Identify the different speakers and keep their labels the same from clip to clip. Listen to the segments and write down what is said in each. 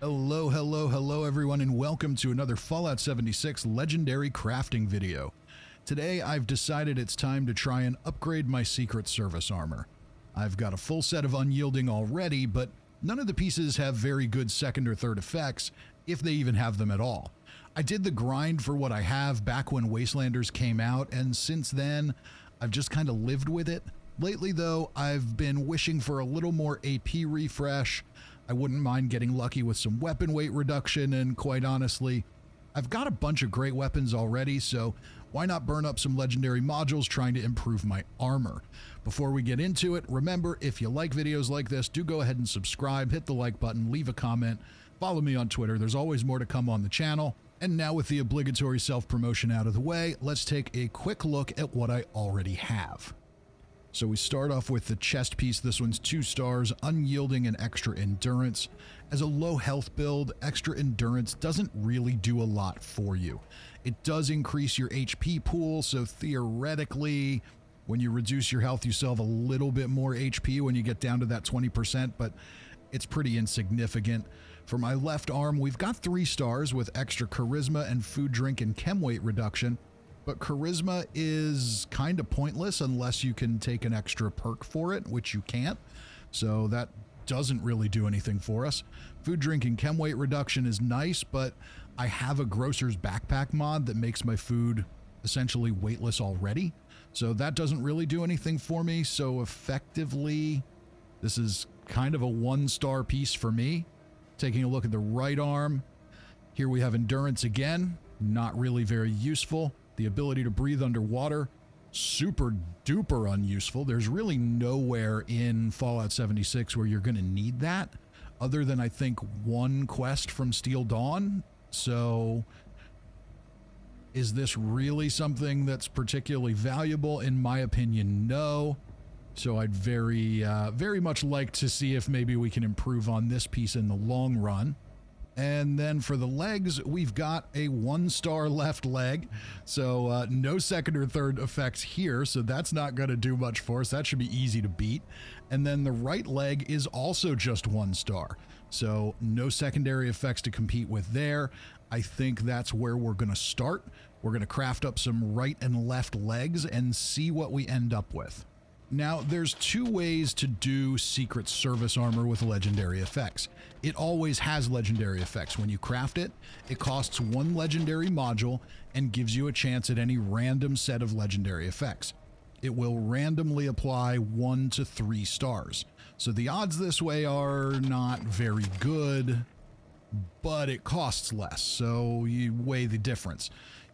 Speaker 1: Hello, hello, hello everyone, and welcome to another Fallout 76 Legendary Crafting video. Today I've decided it's time to try and upgrade my Secret Service armor. I've got a full set of Unyielding already, but none of the pieces have very good second or third effects, if they even have them at all. I did the grind for what I have back when Wastelanders came out, and since then I've just kind of lived with it. Lately though, I've been wishing for a little more AP refresh. I wouldn't mind getting lucky with some weapon weight reduction, and quite honestly, I've got a bunch of great weapons already, so why not burn up some legendary modules trying to improve my armor? Before we get into it, remember, if you like videos like this, do go ahead and subscribe, hit the like button, leave a comment, follow me on Twitter. There's always more to come on the channel. And now with the obligatory self-promotion out of the way, let's take a quick look at what I already have. So we start off with the chest piece. This one's 2 stars, Unyielding and Extra Endurance. As a low health build, Extra Endurance doesn't really do a lot for you. It does increase your HP pool, so theoretically, when you reduce your health, you still have a little bit more HP when you get down to that 20%, but it's pretty insignificant. For my left arm, we've got 3 stars with extra charisma and food, drink, and chem weight reduction. But charisma is kind of pointless unless you can take an extra perk for it, which you can't. So that doesn't really do anything for us. Food, drink, and chem weight reduction is nice, but I have a grocer's backpack mod that makes my food essentially weightless already. So that doesn't really do anything for me. So effectively, this is kind of a 1-star piece for me. Taking a look at the right arm, here we have endurance again. Not really very useful. The ability to breathe underwater, super duper unuseful. There's really nowhere in Fallout 76 where you're going to need that, other than I think one quest from Steel Dawn. So is this really something that's particularly valuable? In my opinion, no. So I'd very much like to see if maybe we can improve on this piece in the long run. And then for the legs, we've got a 1-star left leg, so no second or third effects here, so that's not going to do much for us. That should be easy to beat. And then the right leg is also just 1 star, so no secondary effects to compete with there. I think that's where we're going to start. We're going to craft up some right and left legs and see what we end up with. Now, there's 2 ways to do Secret Service armor with legendary effects. It always has legendary effects. When you craft it, it costs 1 legendary module and gives you a chance at any random set of legendary effects. It will randomly apply 1 to 3 stars. So the odds this way are not very good, but it costs less, so you weigh the difference.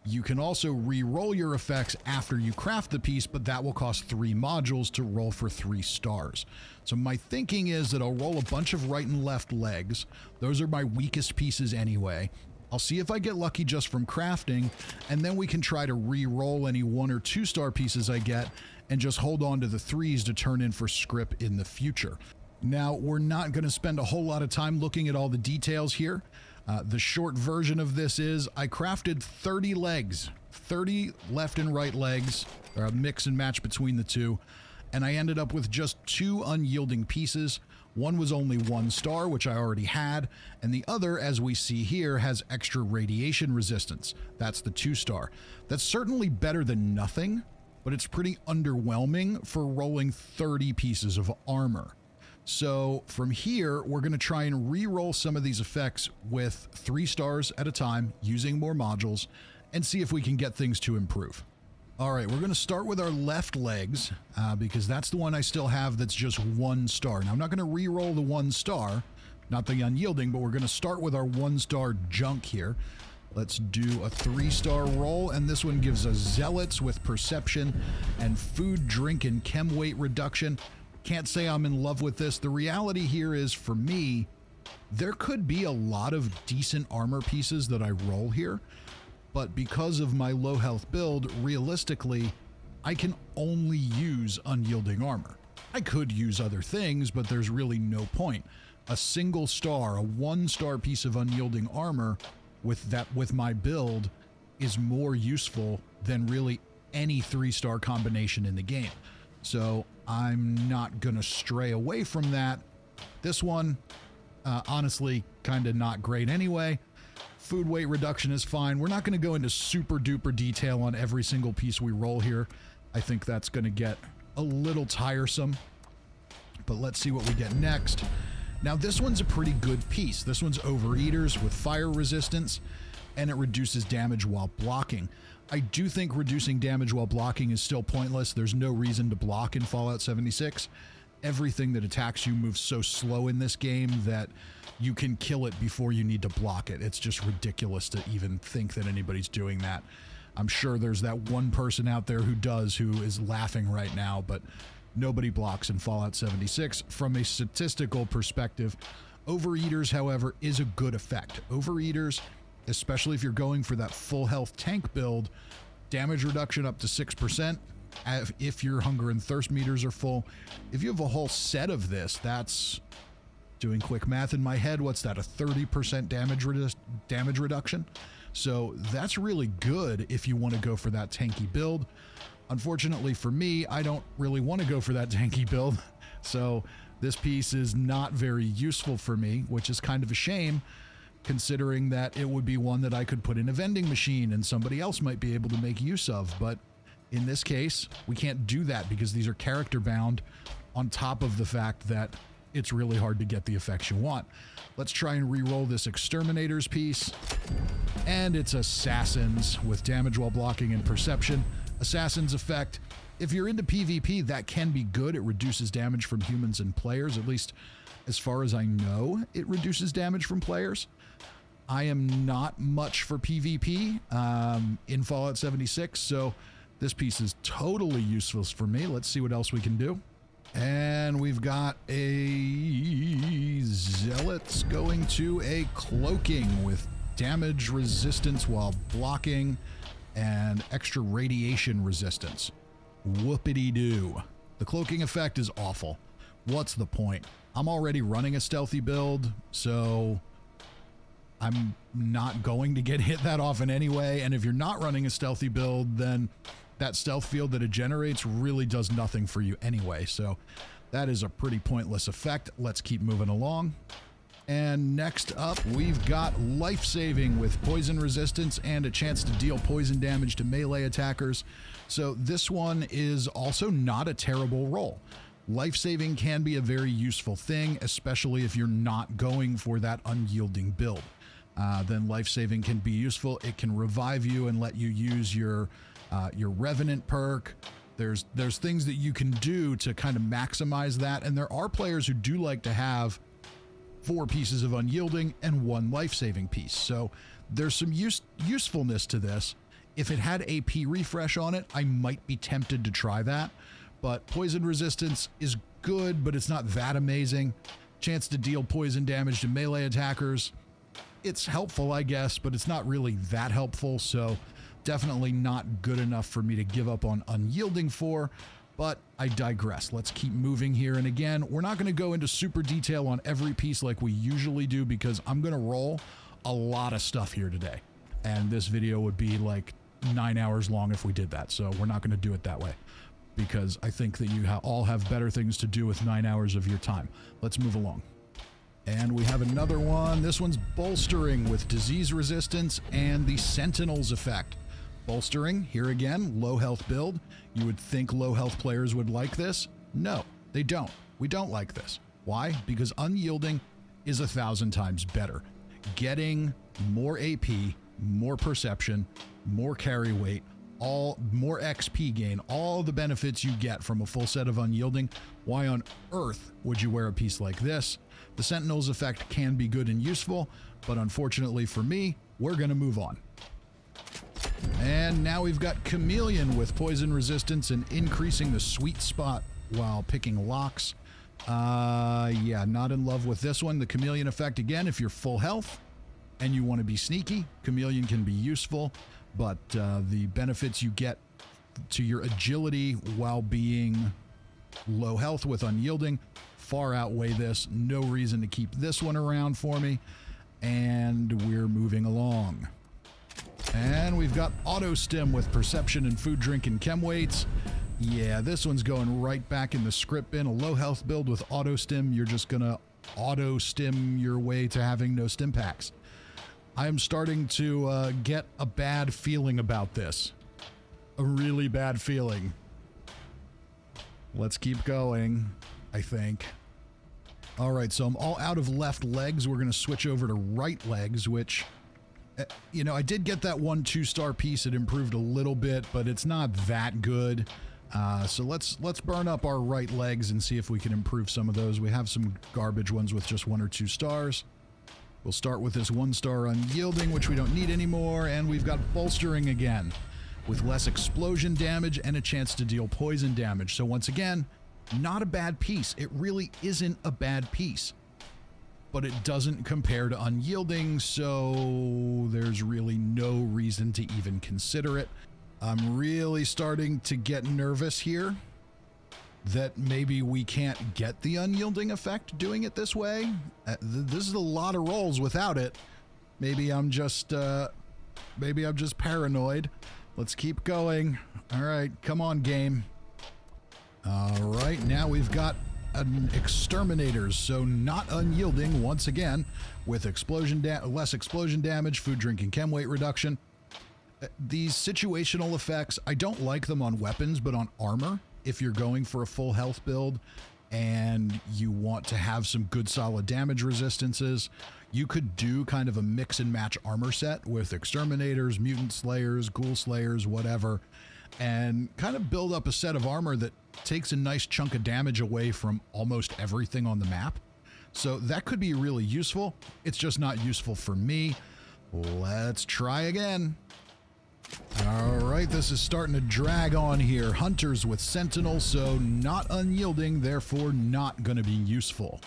Speaker 1: You can also re-roll your effects after you craft the piece, but that will cost 3 modules to roll for 3 stars. So my thinking is that I'll roll a bunch of right and left legs. Those are my weakest pieces anyway. I'll see if I get lucky just from crafting, and then we can try to re-roll any 1 or 2 star pieces I get and just hold on to the 3s to turn in for scrip in the future. Now, we're not going to spend a whole lot of time looking at all the details here. The short version of this is I crafted 30 legs, 30 left and right legs, or a mix and match between the 2, and I ended up with just 2 unyielding pieces. One was only 1 star, which I already had, and the other, as we see here, has extra radiation resistance. That's the 2 star. That's certainly better than nothing, but it's pretty underwhelming for rolling 30 pieces of armor. So from here, we're going to try and re-roll some of these effects with 3 stars at a time using more modules and see if we can get things to improve. All right, we're going to start with our left legs because that's the one I still have that's just 1 star. Now, I'm not going to re-roll the 1 star, not the unyielding, but we're going to start with our 1-star junk here. Let's do a 3-star roll, and this one gives us Zealots with Perception and Food, Drink, and Chem weight reduction. Can't say I'm in love with this. The reality here is, for me, there could be a lot of decent armor pieces that I roll here, but because of my low health build, realistically, I can only use unyielding armor. I could use other things, but there's really no point. A single star, a 1-star piece of unyielding armor with my build is more useful than really any 3-star combination in the game. So I'm not gonna stray away from that. This one, Honestly, kind of not great anyway. Food weight reduction is fine. We're not going to go into super duper detail on every single piece we roll here. I think that's going to get a little tiresome. But let's see what we get next. Now this one's a pretty good piece. This one's Overeaters with fire resistance, and it reduces damage while blocking. I do think reducing damage while blocking is still pointless. There's no reason to block in Fallout 76. Everything that attacks you moves so slow in this game that you can kill it before you need to block it. It's just ridiculous to even think that anybody's doing that. I'm sure there's that one person out there who does, who is laughing right now, but nobody blocks in Fallout 76. From a statistical perspective, Overeaters, however, is a good effect. Overeaters, especially if you're going for that full health tank build, damage reduction up to 6%. If your hunger and thirst meters are full. If you have a whole set of this, that's, doing quick math in my head, what's that, a 30% damage reduction? So that's really good if you want to go for that tanky build. Unfortunately for me, I don't really want to go for that tanky build, so this piece is not very useful for me, which is kind of a shame, considering that it would be one that I could put in a vending machine and somebody else might be able to make use of. But in this case, we can't do that because these are character bound, on top of the fact that it's really hard to get the effects you want. Let's try and re-roll this Exterminators piece. And it's Assassins with damage while blocking and perception. Assassin's effect, if you're into PvP, that can be good. It reduces damage from humans and players, at least as far as I know, it reduces damage from players. I am not much for PvP in Fallout 76, so this piece is totally useless for me. Let's see what else we can do. And we've got a Zealots going to a Cloaking with damage resistance while blocking and extra radiation resistance. Whoopity-doo. The Cloaking effect is awful. What's the point? I'm already running a stealthy build, so I'm not going to get hit that often anyway. And if you're not running a stealthy build, then that stealth field that it generates really does nothing for you anyway. So that is a pretty pointless effect. Let's keep moving along. And next up, we've got Life Saving with poison resistance and a chance to deal poison damage to melee attackers. So this one is also not a terrible roll. Life Saving can be a very useful thing, especially if you're not going for that unyielding build. Then Life Saving can be useful. It can revive you and let you use your Revenant perk. There's things that you can do to kind of maximize that, and there are players who do like to have 4 pieces of unyielding and 1 life-saving piece. So there's some usefulness to this. If it had AP refresh on it, I might be tempted to try that. But poison resistance is good, but it's not that amazing. Chance to deal poison damage to melee attackers. It's helpful, I guess, but it's not really that helpful. So definitely not good enough for me to give up on unyielding for. But I digress. Let's keep moving here. And again, we're not going to go into super detail on every piece like we usually do, because I'm going to roll a lot of stuff here today. And this video would be like 9 hours long if we did that. So we're not going to do it that way, because I think that you all have better things to do with 9 hours of your time. Let's move along. And we have another one. This one's Bolstering with disease resistance and the Sentinels effect. Bolstering, here again, low health build. You would think low health players would like this. No, they don't. We don't like this. Why? Because unyielding is 1,000 times better. Getting more AP, more perception, more carry weight, more XP gain, all the benefits you get from a full set of unyielding. Why on earth would you wear a piece like this? The Sentinels effect can be good and useful, but unfortunately for me, we're going to move on. And now we've got Chameleon with poison resistance and increasing the sweet spot while picking locks. Yeah, not in love with this one. The Chameleon effect, again, if you're full health and you want to be sneaky, Chameleon can be useful, but the benefits you get to your agility while being low health with unyielding far outweigh this. No reason to keep this one around for me. And we're moving along. And we've got Auto Stim with perception and food, drink, and chem weights. Yeah, this one's going right back in the script bin. A low health build with Auto Stim, you're just gonna auto stim your way to having no stim packs. I'm starting to get a bad feeling about this. A really bad feeling. Let's keep going, I think. All right, so I'm all out of left legs. We're going to switch over to right legs, which, you know, I did get that 1 2-star piece. It improved a little bit, but it's not that good. So let's burn up our right legs and see if we can improve some of those. We have some garbage ones with just 1 or 2 stars. We'll start with this 1-star unyielding, which we don't need anymore, and we've got bolstering again, with less explosion damage and a chance to deal poison damage. So once again, not a bad piece. It really isn't a bad piece. But it doesn't compare to unyielding, so there's really no reason to even consider it. I'm really starting to get nervous here that maybe we can't get the unyielding effect doing it this way. This is a lot of rolls without it. Maybe I'm just paranoid. Let's keep going. All right, come on, game. All right, now we've got an exterminators, so not unyielding once again, with less explosion damage, food, drink, and chem weight reduction. These situational effects, I don't like them on weapons, but on armor, if you're going for a full health build and you want to have some good solid damage resistances, you could do kind of a mix and match armor set with exterminators, mutant slayers, ghoul slayers, whatever, and kind of build up a set of armor that takes a nice chunk of damage away from almost everything on the map. So that could be really useful. It's just not useful for me. Let's try again. All right, this is starting to drag on here. Hunters with Sentinel, so not unyielding, therefore not going to be useful.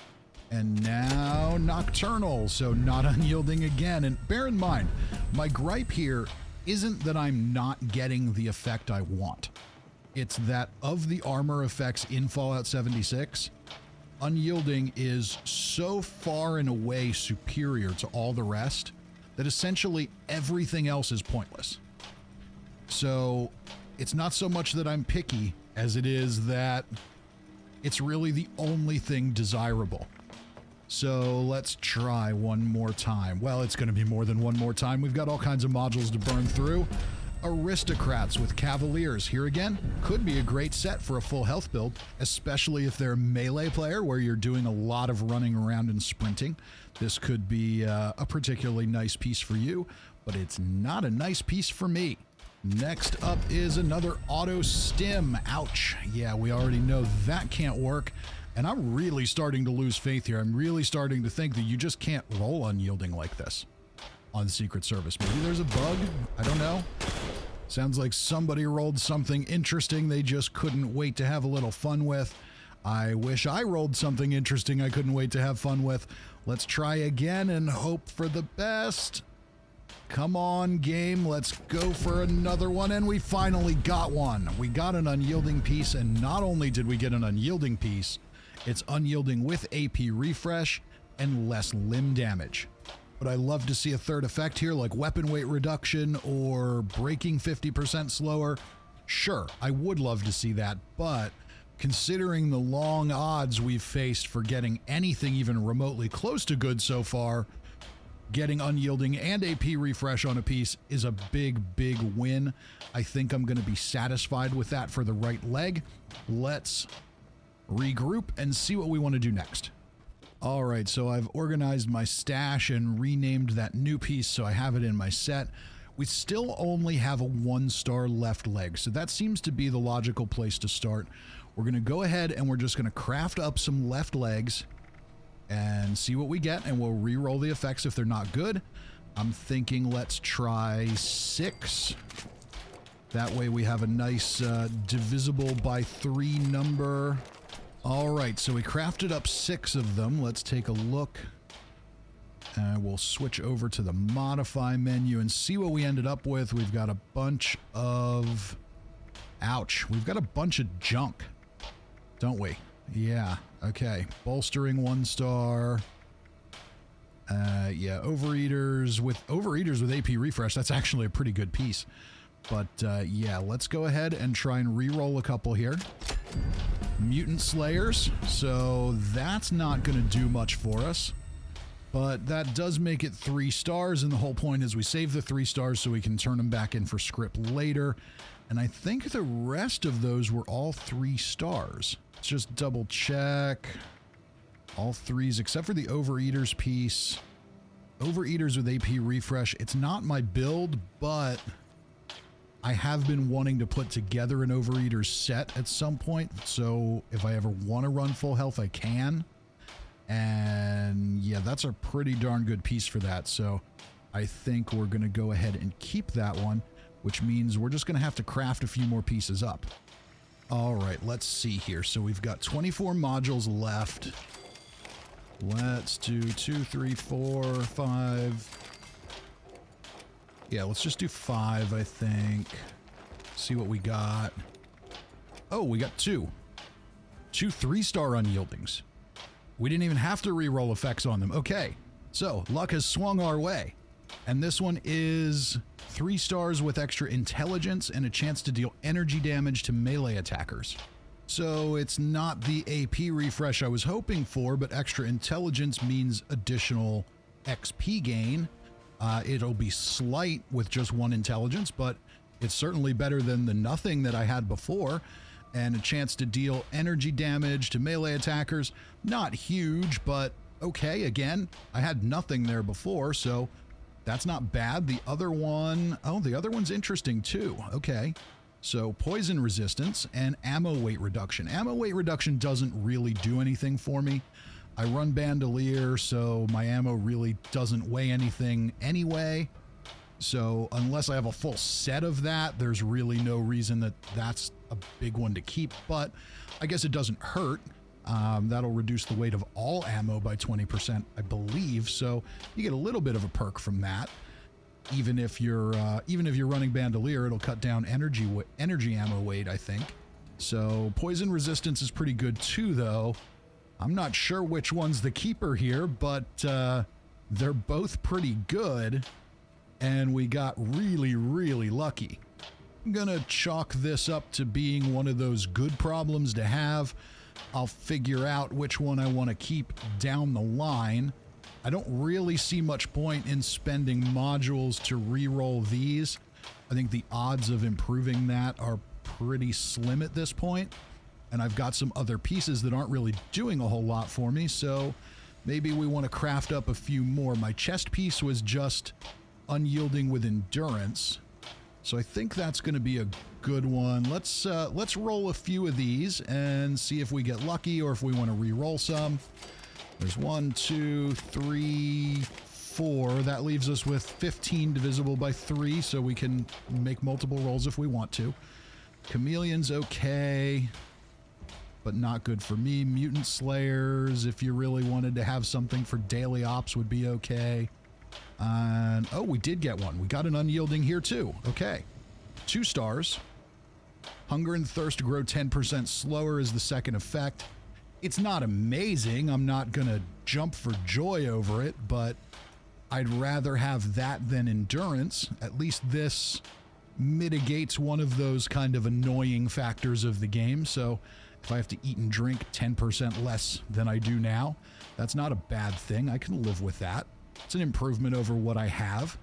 Speaker 1: And now Nocturnal, so not unyielding again. And bear in mind, my gripe here isn't that I'm not getting the effect I want. It's that of the armor effects in Fallout 76, unyielding is so far and away superior to all the rest that essentially everything else is pointless. So it's not so much that I'm picky as it is that it's really the only thing desirable. So let's try one more time. Well, it's going to be more than one more time. We've got all kinds of modules to burn through. Aristocrats with Cavaliers. Here again, could be a great set for a full health build, especially if they're a melee player where you're doing a lot of running around and sprinting. This could be a particularly nice piece for you, but it's not a nice piece for me. Next up is another auto stim. Ouch. Yeah, we already know that can't work. And I'm really starting to lose faith here. I'm really starting to think that you just can't roll unyielding like this on Secret Service. Maybe there's a bug. I don't know. Sounds like somebody rolled something interesting they just couldn't wait to have a little fun with. I wish I rolled something interesting I couldn't wait to have fun with. Let's try again and hope for the best. Come on, game. Let's go for another one. And we finally got one. We got an unyielding piece, and not only did we get an unyielding piece, it's unyielding with AP refresh and less limb damage. But I love to see a third effect here, like weapon weight reduction or breaking 50% slower. Sure, I would love to see that, but considering the long odds we've faced for getting anything even remotely close to good so far, getting unyielding and AP refresh on a piece is a big, big win. I think I'm going to be satisfied with that for the right leg. Let's regroup and see what we want to do next. All right, so I've organized my stash and renamed that new piece so I have it in my set. We still only have a 1-star left leg, so that seems to be the logical place to start. We're going to go ahead and we're just going to craft up some left legs and see what we get, and we'll re-roll the effects if they're not good. I'm thinking let's try 6. That way we have a nice divisible by 3 number. All right, so we crafted up 6 of them. Let's take a look. We'll switch over to the modify menu and see what we ended up with. We've got a bunch of... Ouch. We've got a bunch of junk, don't we? Yeah, okay. Bolstering 1-star. Yeah, Overeaters with AP refresh. That's actually a pretty good piece. But yeah, let's go ahead and try and re-roll a couple here. mutant slayers, so that's not going to do much for us. But that does make it 3 stars, and the whole point is we save the 3 stars so we can turn them back in for script later. And I think the rest of those were all 3 stars. Let's just double check. All 3s except for the Overeaters piece. Overeaters with AP refresh. It's not my build, but I have been wanting to put together an Overeaters set at some point. So if I ever want to run full health, I can. And yeah, that's a pretty darn good piece for that. So I think we're going to go ahead and keep that one, which means we're just going to have to craft a few more pieces up. All right, let's see here. So we've got 24 modules left. Let's do 2, 3, 4, 5. Yeah, let's just do 5, I think. See what we got. Oh, we got 2. 2 3-star unyieldings. We didn't even have to re-roll effects on them. Okay, so luck has swung our way. And this one is 3 stars with extra intelligence and a chance to deal energy damage to melee attackers. So it's not the AP refresh I was hoping for, but extra intelligence means additional XP gain. It'll be slight with just 1 intelligence, but it's certainly better than the nothing that I had before. And a chance to deal energy damage to melee attackers. Not huge, but okay. Again, I had nothing there before, so that's not bad. The other one, oh, the other one's interesting too. Okay. So poison resistance and ammo weight reduction. Ammo weight reduction doesn't really do anything for me. I run Bandolier, so my ammo really doesn't weigh anything anyway. So unless I have a full set of that, there's really no reason that that's a big one to keep, but I guess it doesn't hurt. That'll reduce the weight of all ammo by 20%, I believe. So you get a little bit of a perk from that. Even if you're running Bandolier, it'll cut down energy ammo weight, I think. So poison resistance is pretty good too, though. I'm not sure which one's the keeper here, but they're both pretty good. And we got really, really lucky. I'm gonna chalk this up to being one of those good problems to have. I'll figure out which one I want to keep down the line. I don't really see much point in spending modules to re-roll these. I think the odds of improving that are pretty slim at this point. And I've got some other pieces that aren't really doing a whole lot for me, so maybe we want to craft up a few more. My chest piece was just unyielding with endurance, so I think that's going to be a good one. Let's roll a few of these and see if we get lucky or if we want to re-roll some. There's 1, 2, 3, 4. That leaves us with 15 divisible by 3, so we can make multiple rolls if we want to. Chameleon's okay, but not good for me. Mutant Slayers, if you really wanted to have something for daily ops, would be okay. And oh, we did get one. We got an unyielding here too. Okay. 2 stars. Hunger and thirst grow 10% slower is the second effect. It's not amazing. I'm not gonna jump for joy over it, but I'd rather have that than endurance. At least this mitigates one of those kind of annoying factors of the game. So if I have to eat and drink 10% less than I do now, that's not a bad thing. I can live with that. It's an improvement over what I have.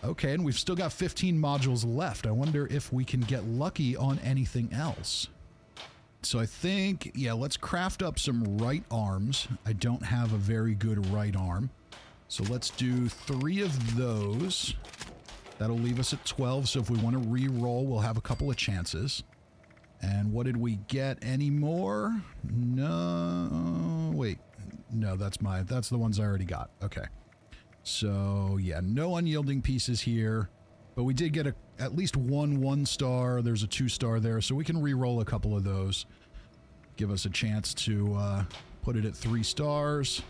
Speaker 1: Okay, and we've still got 15 modules left. I wonder if we can get lucky on anything else. So I think, yeah, let's craft up some right arms. I don't have a very good right arm. So let's do 3 of those. That'll leave us at 12, so if we want to re-roll, we'll have a couple of chances. And what did we get? Any more? No, wait. No, that's the ones I already got. Okay. So, yeah, no unyielding pieces here, but we did get at least one 1-star. There's a 2-star there, so we can re-roll a couple of those. Give us a chance to put it at 3 stars.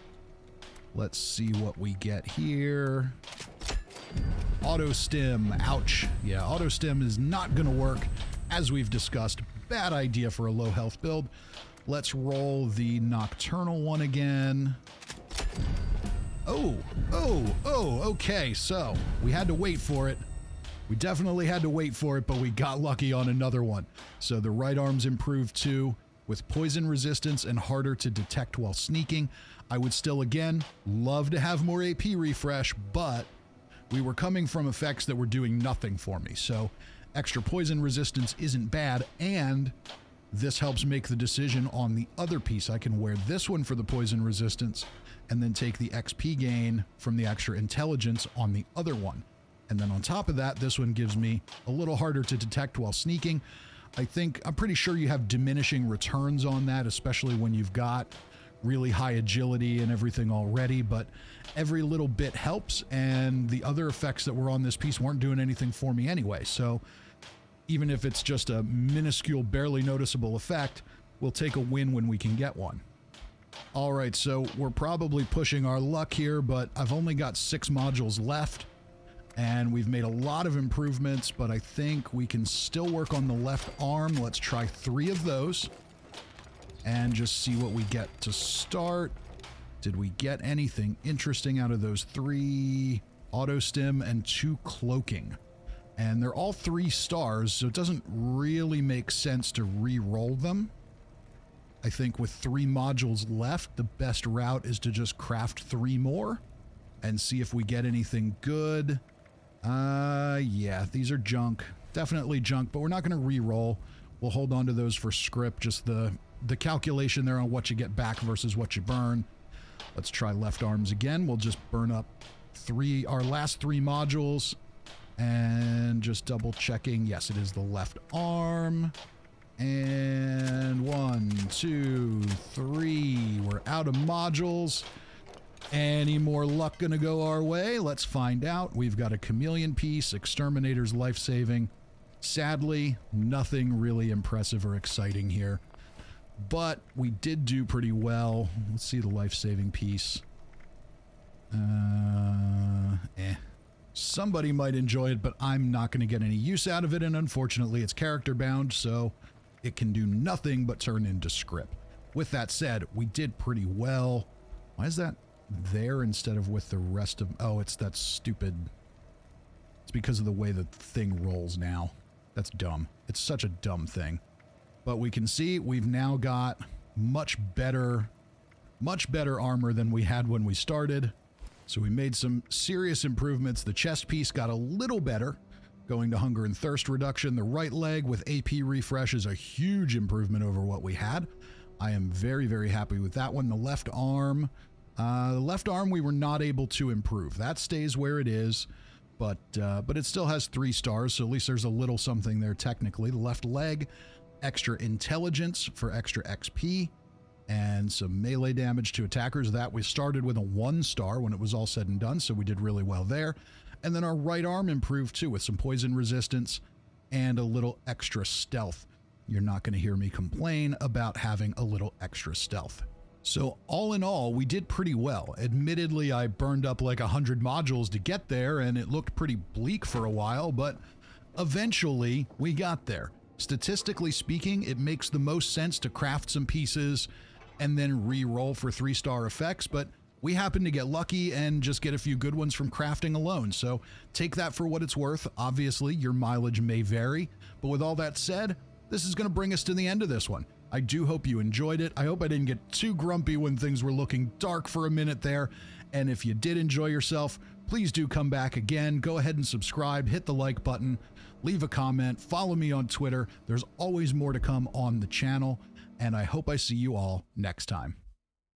Speaker 1: Let's see what we get here. Auto stim, ouch. Yeah, auto stim is not going to work, as we've discussed. Bad idea for a low health build. Let's roll the nocturnal one again. Oh, okay, so we had to wait for it. We definitely had to wait for it, but we got lucky on another one. So the right arm's improved too, with poison resistance and harder to detect while sneaking. I would still, again, love to have more AP refresh, but we were coming from effects that were doing nothing for me. So extra poison resistance isn't bad, and this helps make the decision on the other piece. I can wear this one for the poison resistance and then take the XP gain from the extra intelligence on the other one. And then on top of that, this one gives me a little harder to detect while sneaking. I'm pretty sure you have diminishing returns on that, especially when you've got really high agility and everything already, but every little bit helps, and the other effects that were on this piece weren't doing anything for me anyway. So even if it's just a minuscule, barely noticeable effect, we'll take a win when we can get one. All right, so we're probably pushing our luck here, but I've only got 6 modules left, and we've made a lot of improvements, but I think we can still work on the left arm. Let's try 3 of those and just see what we get to start. Did we get anything interesting out of those 3? Auto stim and 2 cloaking. And they're all 3 stars, so it doesn't really make sense to re-roll them. I think with 3 modules left, the best route is to just craft 3 more and see if we get anything good. Yeah, these are junk. Definitely junk, but we're not going to re-roll. We'll hold on to those for script, just the calculation there on what you get back versus what you burn. Let's try left arms again. We'll just burn up our last 3 modules and just double checking. Yes, it is the left arm. And 1, 2, 3. We're out of modules. Any more luck gonna go our way? Let's find out. We've got a chameleon piece, exterminator's life-saving. Sadly, nothing really impressive or exciting here. But we did do pretty well. Let's see the life-saving piece. Somebody might enjoy it, but I'm not going to get any use out of it, and unfortunately it's character bound, so it can do nothing but turn into script. With that said, we did pretty well. Why is that there instead of with the rest of... Oh, it's that stupid... It's because of the way the thing rolls now. That's dumb. It's such a dumb thing. But we can see we've now got much better armor than we had when we started. So we made some serious improvements. The chest piece got a little better, going to hunger and thirst reduction. The right leg with AP refresh is a huge improvement over what we had. I am very, very happy with that one. The left arm we were not able to improve. That stays where it is, but it still has 3 stars, so at least there's a little something there technically. The left leg, extra intelligence for extra XP, and some melee damage to attackers. That we started with a 1 star when it was all said and done, so we did really well there. And then our right arm improved too with some poison resistance and a little extra stealth. You're not going to hear me complain about having a little extra stealth. So all in all, we did pretty well. Admittedly, I burned up like 100 modules to get there, and it looked pretty bleak for a while, but eventually we got there. Statistically speaking, it makes the most sense to craft some pieces and then re-roll for 3-star effects, but we happen to get lucky and just get a few good ones from crafting alone. So take that for what it's worth. Obviously, your mileage may vary, but with all that said, this is going to bring us to the end of this one. I do hope you enjoyed it. I hope I didn't get too grumpy when things were looking dark for a minute there. And if you did enjoy yourself, please do come back again. Go ahead and subscribe, hit the like button, leave a comment, follow me on Twitter. There's always more to come on the channel, and I hope I see you all next time.